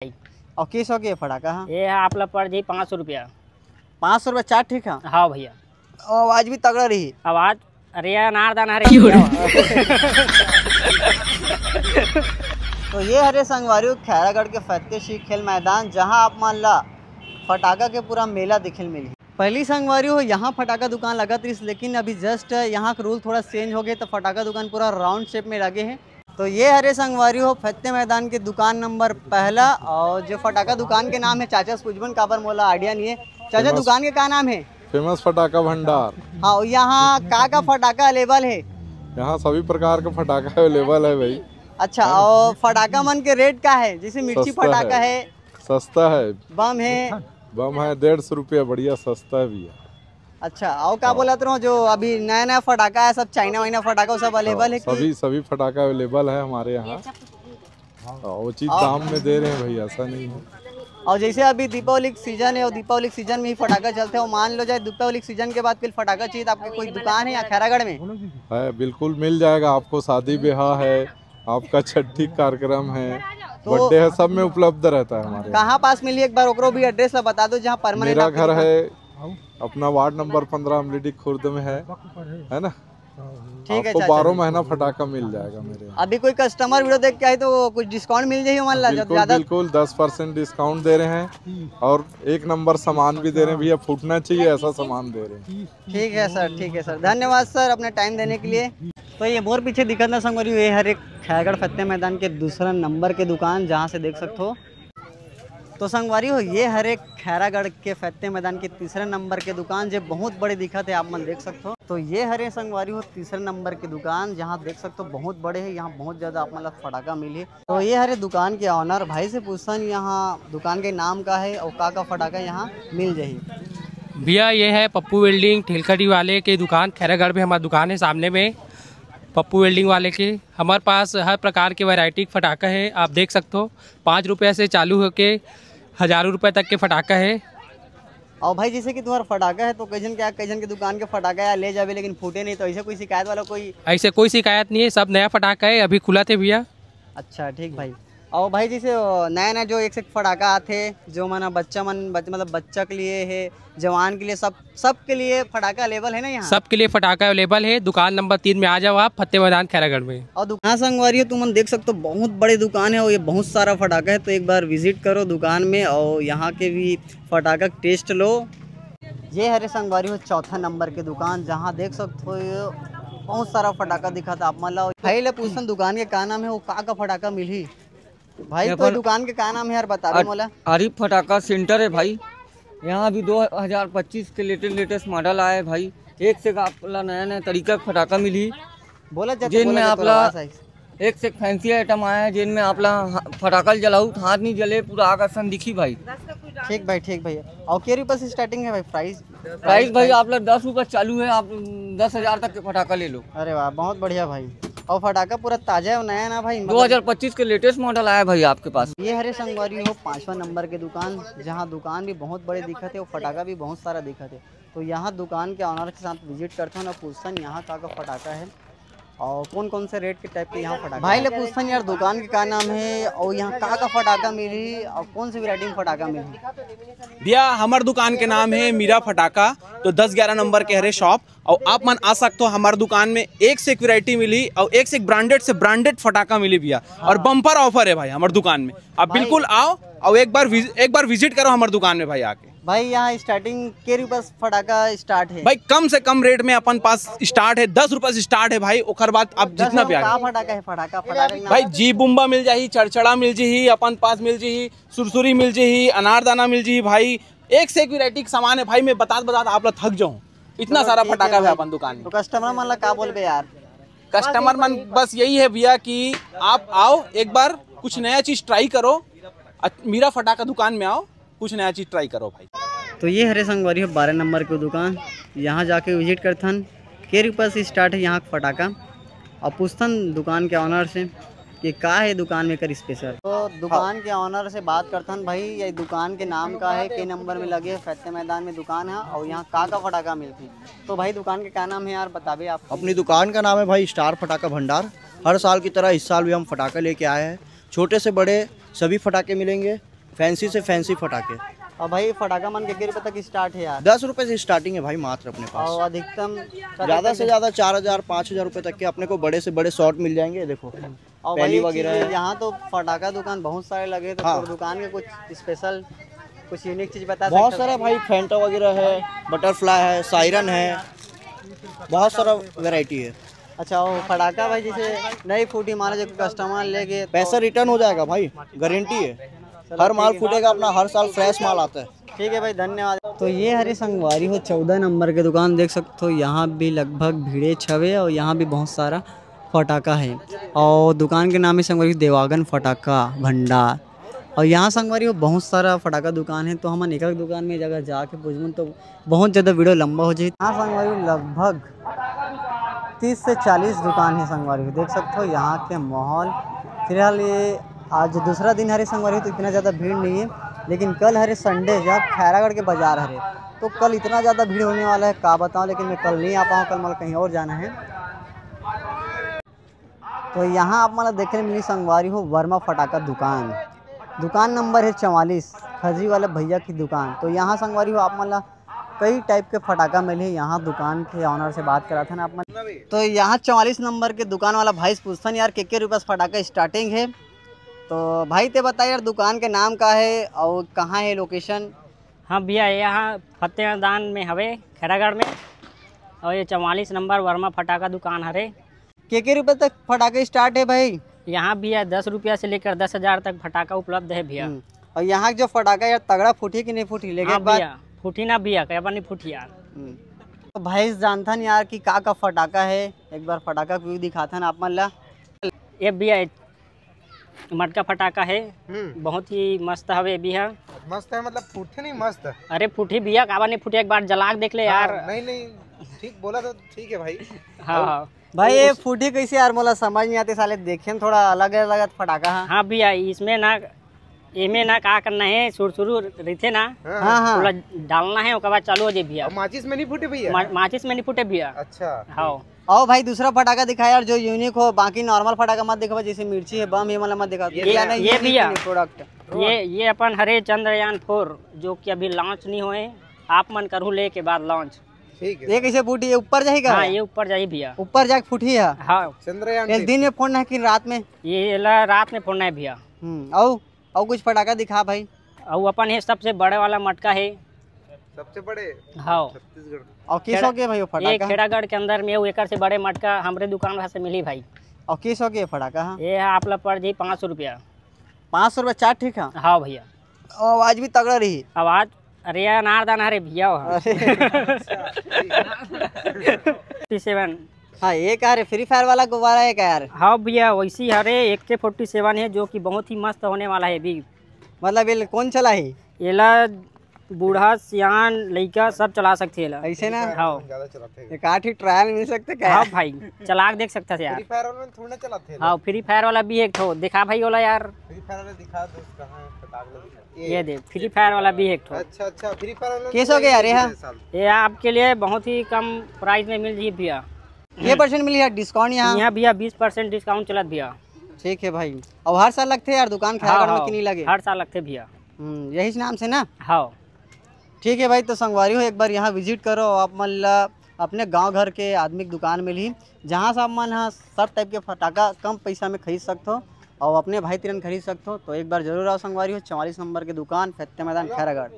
और किस की है फटाका? हाँ, ये है आपला पड़ जाई 500 रुपया। 500 रुपये चार, ठीक है। हाँ भैया, आवाज भी तगड़ा रही। आवाज अरे यार नारदाना रे। तो ये हरे संगवारी खैरागढ़ के फतेह सिंह खेल मैदान, जहां आप मान ला फटाका के पूरा मेला दिखल मिली। पहली संगवारी हो यहाँ फटाका दुकान लगा थी, लेकिन अभी जस्ट यहाँ का रूल थोड़ा चेंज हो गया, तो फटाका दुकान पूरा राउंड शेप में लगे हैं। तो ये हरे संगवारी हो फतेह मैदान के दुकान नंबर पहला, और जो फटाका दुकान के नाम है चाचा सुजमन काबर मोला आइडिया नहीं है। चाचा दुकान के क्या नाम है? फेमस फटाका भंडार। हाँ, यहाँ का फटाका अवेलेबल है? यहाँ सभी प्रकार का फटाका अवेलेबल है भाई। अच्छा, और फटाका मन के रेट का है? जैसे मिर्ची फटाका है, सस्ता है, बम है, बम है 150 रुपया, बढ़िया सस्ता है भैया। अच्छा, और क्या बोला तो जो अभी नया नया फटाका है, सब चाइना वाइना फटाका सब अवेलेबल है? सभी फटाका अवेलेबल है हमारे यहाँ, उचित दाम में दे रहे हैं भैया, ऐसा नहीं है। और जैसे अभी दीपावली सीजन है, और दीपावली सीजन में ही फटाका चलते हैं, और मान लो जाए दीपावली सीजन के बाद फिर फटाका चाहिए तो आपकी कोई दुकान है या खैरागढ़ में? है, बिल्कुल मिल जाएगा आपको। शादी ब्याह है, आपका छठी कार्यक्रम है, बर्थडे है, सब में उपलब्ध रहता है हमारे। कहाँ पास मिली एक बार ओकरो भी एड्रेस बता दो जहाँ परमानेंट। मेरा घर है अपना वार्ड नंबर 15 अमलीडी खुर्द में है ना। ठीक है, आपको 12 महीना फटाका मिल जाएगा मेरे यहाँ। अभी कोई कस्टमर वीडियो देख के आए तो कुछ डिस्काउंट मिल जाएगी मान ला? बिल्कुल 10% डिस्काउंट दे रहे हैं, और एक नंबर सामान भी दे रहे हैं भैया, फूटना चाहिए ऐसा सामान दे रहे हैं। ठीक है सर, ठीक है सर, धन्यवाद सर अपना टाइम देने के लिए। तो ये मोर पीछे दिखत ना संगवारी, ये हर एक खैरागढ़ फतेह मैदान के दूसरा नंबर के दुकान, जहाँ से देख सकते हो। तो संगवारी हो ये हर एक खैरागढ़ के फतेह मैदान के तीसरे नंबर के दुकान, जो बहुत बड़े दिखत है, आप मन देख सकते हो। तो ये हरे संगवारी हो तीसरे नंबर की दुकान, जहाँ देख सकते हो बहुत बड़े है, यहाँ बहुत ज़्यादा आप मतलब फटाका मिले। तो ये हरे दुकान के ऑनर भाई से पूछन यहाँ दुकान के नाम का है और का फटाका यहाँ मिल जाए। भैया ये है पप्पू वेल्डिंग ठेलखड़ी वाले की दुकान, खैरागढ़ में हमारी दुकान है सामने में, पप्पू वेल्डिंग वाले के। हमारे पास हर प्रकार के वैरायटी फटाका है, आप देख सकते हो। 5 रुपये से चालू होके हज़ारों रुपए तक के फटाका है। और भाई जैसे कि तुम्हारा फटाका है तो कईजन के दुकान के फटाका या ले जावे लेकिन फूटे नहीं, तो ऐसे कोई शिकायत वाला कोई? ऐसे कोई शिकायत नहीं है, सब नया फटाका है, अभी खुला थे भैया। अच्छा ठीक भाई। और भाई जैसे नया नया जो एक से फटाका आते जो माना मतलब बच्चा के लिए है, जवान के लिए, सब के लिए फटाका अवेलेबल है ना यहाँ? सब के लिए फटाका अवेलेबल है। दुकान नंबर 3 में आ जाओ आप, फतेह मैदान खैरागढ़ में। और दुकान संगवारी है, तुम देख सकते हो बहुत बड़ी दुकान है और ये बहुत सारा फटाका है। तो एक बार विजिट करो दुकान में और यहाँ के भी फटाका टेस्ट लो। ये हरे संगवारी हो चौथा नंबर के दुकान, जहाँ देख सकते हो बहुत सारा फटाका दिखा था। आप मतलब भाई ले पूछन दुकान के क्या नाम है, वो का फटाका मिली भाई? तो दुकान के क्या नाम है यार, बता दो मोला। आरिफ फटाका सेंटर है भाई, यहाँ भी 2025 के लेटेस्ट मॉडल आए भाई। एक से आपला नया नया तरीका फटाका मिली, बोला जिनमें आपला एक से फैंसी आइटम आया है, जिनमें आपला फटाका जलाऊ हाथ नहीं जले, पूरा आकर्षण दिखी भाई। ठीक भाई, ठीक भैया। और क्या रुपये से स्टार्टिंग है भाई प्राइस भाई आपला 10 रुपये चालू है, आप 10,000 तक के फटाका ले लो। अरे वाह, बहुत बढ़िया भाई। और फटाका पूरा ताजा है, नया ना भाई? 2025 के लेटेस्ट मॉडल आया भाई आपके पास। ये हरे संगवारी हो 5वां नंबर के दुकान, जहाँ दुकान भी बहुत बड़े दिखते है और फटाका भी बहुत सारा दिखते है। तो यहाँ दुकान के ऑनर के साथ विजिट करते हैं और पूछते हैं यहाँ का फटाका है और कौन कौन से रेट के टाइप के यहाँ फटाका। भाई ले पूछते हैं यार दुकान के क्या नाम है और यहाँ का फटाका मिली और कौन सी वैरायटी में फटाका मिली? भैया हमारे दुकान के नाम है मीरा फटाका, तो 10-11 नंबर के हरे शॉप, और आप मन आ सकते हो। हमारे दुकान में एक से एक वैरायटी मिली और एक से एक ब्रांडेड से ब्रांडेड फटाका मिली भैया। और बम्पर ऑफर है भाई हमारे दुकान में, आप बिल्कुल आओ और एक बार विजिट करो हमारे दुकान में भाई आके। भाई यहाँ स्टार्टिंग के रुपये फटाका स्टार्ट है? भाई कम से कम रेट में अपन पास स्टार्ट है, 10 रुपये से स्टार्ट है भाई। ओकर बाद आप जितना भी फटाका है फटाका भाई जी बुम्बा मिल जाही, चड़चड़ा मिल जाही, अपन पास मिल जाही, सुरसुरी मिल जाही, अनारदाना मिल जाही भाई। एक से एक वैरायटी का सामान है भाई, मैं बता आप लोग थक जाऊँ, इतना सारा फटाका है अपन दुकान में। तो कस्टमर मन क्या बोलबे यार? कस्टमर मन बस यही है भैया कि आप आओ एक बार, कुछ नया चीज ट्राई करो, मीरा फटाका दुकान में आओ, कुछ नया चीज ट्राई करो भाई। तो ये हरे संगवारी है 12 नंबर की दुकान, यहाँ जाके विजिट करथन। के रुपये से स्टार्ट है यहाँ फटाका और पूछथन दुकान के ऑनर से कि का है दुकान में कर स्पेशल। तो दुकान के ऑनर से बात करथन भाई, ये दुकान के नाम का है, के नंबर में लगे फतेह मैदान में दुकान है और यहाँ का फटाका मिलती। तो भाई दुकान के क्या नाम है यार, बतावे आप। अपनी दुकान का नाम है भाई स्टार फटाका भंडार। हर साल की तरह इस साल भी हम फटाका लेके आए हैं, छोटे से बड़े सभी फटाके मिलेंगे। फैंसी से फैंसी फटाके। और भाई फटाका मन के रुपए तक स्टार्ट है यार? 10 रुपए से स्टार्टिंग है भाई मात्र अपने पास। और अधिकतम ज़्यादा से ज़्यादा 4000 5000 रुपए तक के अपने को बड़े से बड़े शॉट मिल जाएंगे। देखो और पहली भाई वगैरह है। यहाँ तो फटाका दुकान बहुत सारे लगे, तो हाँ। दुकान के कुछ स्पेशल कुछ यूनिक चीज बता बहुत सकते हो? सारा भाई फैंटा वगैरह है, बटरफ्लाई है, सायरन है, बहुत सारा वैरायटी है। अच्छा वो फटाका भाई जैसे नहीं फूटी मारा जो कस्टमर ले गए तो- पैसा रिटर्न हो जाएगा भाई, गारंटी है। हर माल फूटेगा अपना, हर साल फ्रेश माल आता है। ठीक है भाई, धन्यवाद। तो ये हरी संगवारी हो 14 नंबर के दुकान देख सकते हो। यहाँ भी लगभग भीड़े छवे और यहाँ भी बहुत सारा फटाका है। और दुकान के नाम है संगवारी देवागन फटाका भंडार। और यहाँ संगवारी हो बहुत सारा फटाका दुकान है। तो हम एक एक दुकान में जगह जाके पूछूँ तो बहुत ज़्यादा वीडियो लंबा हो जाए। यहाँ संगवारी लगभग 30 से 40 दुकान है संगवारी हो, देख सकते हो यहाँ के माहौल। फिलहाल ये आज दूसरा दिन हरे संगवारी हो तो इतना ज़्यादा भीड़ नहीं है, लेकिन कल हरे संडे जब खैरागढ़ के बाजार हरे तो कल इतना ज़्यादा भीड़ होने वाला है का बताऊँ। लेकिन मैं कल नहीं आ पाऊँ, कल मतलब कहीं और जाना है। तो यहाँ आप मतलब देखने मिली संगवारी हो वर्मा फटाका दुकान। दुकान नंबर है 44, खजरी वाले भैया की दुकान। तो यहाँ संगवारी हो आप मतलब कई टाइप के फटाका मिले। यहाँ दुकान के ऑनर से बात करा था ना आप। तो यहाँ 44 नंबर के दुकान वाला भाई पूछता यार के रुपये फटाका स्टार्टिंग है। तो भाई ते बताइए यार दुकान के नाम का है और कहाँ है लोकेशन? हाँ भैया, यहाँ फतेह मैदान में हवे खैरागढ़ में, और ये 44 नंबर वर्मा फटाका दुकान हरे। के रुपये तक फटाका स्टार्ट है भाई? यहाँ भैया 10 रुपया से लेकर 10,000 तक फटाका उपलब्ध है भैया। और यहाँ जो फटाका यार तगड़ा फूटी कि नहीं फूटी? लेकिन हाँ भैया, फूटी ना भैया, क्या नहीं फूटी यार। तो भाई जानता नहीं यार कि का फटाका है, एक बार फटाका व्यू दिखाता ना आप मन ला। ये भैया मटका फटाका है, बहुत ही मस्त हवे भैया। मस्त है मतलब फूटे नहीं मस्त है। अरे फूटी भैया, काबा नहीं फूटी, एक बार जला के देख ले यार। नहीं नहीं ठीक बोला तो ठीक है भाई। हाँ हाँ भाई ये फूटी कैसे यार? मोला समझ नहीं आते साले, देखे में थोड़ा अलग अलग फटाका। हाँ भैया, इसमें ना इमे ना का करना है, शुरू रहते ना हाँ हाँ थोड़ा डालना है, उसके बाद चालू हो जाए भैया। माचिस में नहीं फूटे भैया? माचिस में नहीं फूटे भैया। अच्छा हाँ। और भाई दूसरा फटाका दिखा यार जो यूनिक हो, बाकी नॉर्मल फटाका मत दिखा, जैसे मिर्ची है बम ये वाला मत दिखा। ये भैया प्रोडक्ट ये अपन हरे चंद्रयान 4 जो कि अभी लॉन्च नहीं हुए, आप मन करू ले के बाद लॉन्च। ठीक है। ये कैसे फूटी? ये ऊपर जाएगा? हाँ ये ऊपर जाइए भैया। ऊपर जाके फूटी है? हाँ चंद्रयान ये दिन में फोड़ना है कि रात में? ये रात में फोड़ना है भैया। और कुछ फटाका दिखा भाई। और अपन है सबसे बड़े वाला मटका है, सबसे बड़े हाँ छत्तीसगढ़। और किस हो गया भाई वो ये फटाका? खेड़ागढ़ के अंदर में एक से बड़े मटका हमारे दुकान से मिली भाई। और किस हो गया फटाका? हाँ ये आप लोग पड़ जाइए 500 रुपया। 500 रुपये चार, ठीक है। हाँ भैया। और आवाज भी तगड़ा रही। आवाज अरे यार नारदाना अरे भैया वहाँ 47। हाँ एक यार फ्री फायर वाला गुब्बारा है क्या यार? हाँ भैया वैसी हरे AK-47 है जो कि बहुत ही मस्त होने वाला है अभी। मतलब ये कौन चला है? येला बूढ़ा सियान लड़का सब चला सकते हैं। ऐसे ना? हाँ ज्यादा चलाते हैं। एक आठ ही ट्रायल मिल सकते क्या? हाँ भाई, चला के देख सकता है यार। फ्री फायर वाले में थोड़ा चलाते हैं। हाँ फ्री फायर वाला भी एक ठो दिखा भाई वाला यार। फ्री फायर वाले दिखा दो कहां है फटाक ये देख फ्री फायर वाला भी एक ठो। अच्छा अच्छा फ्री फायर वाले कैसे हो गया यार? यहाँ ये आपके लिए बहुत ही कम प्राइस में मिल रही भैया। ये % मिली यार डिस्काउंट यहाँ? यहाँ भैया 20% डिस्काउंट चलत भैया। ठीक है भाई। और हर साल लगते यार दुकान खैरागढ़ में कि नहीं लगे? हर साल लगते भैया। यही नाम से ना? हाँ ठीक है भाई। तो संगवारी हो एक बार यहाँ विजिट करो, आप मतलब अपने गांव घर के आदमी की दुकान में ली, जहाँ से आप मन हाँ सब टाइप के फटाका कम पैसा में खरीद सकते हो और अपने भाई तिरन खरीद सकते हो। तो एक बार जरूर आओ संगवारी हो 44 नंबर की दुकान फतेह मैदान खैरागढ़।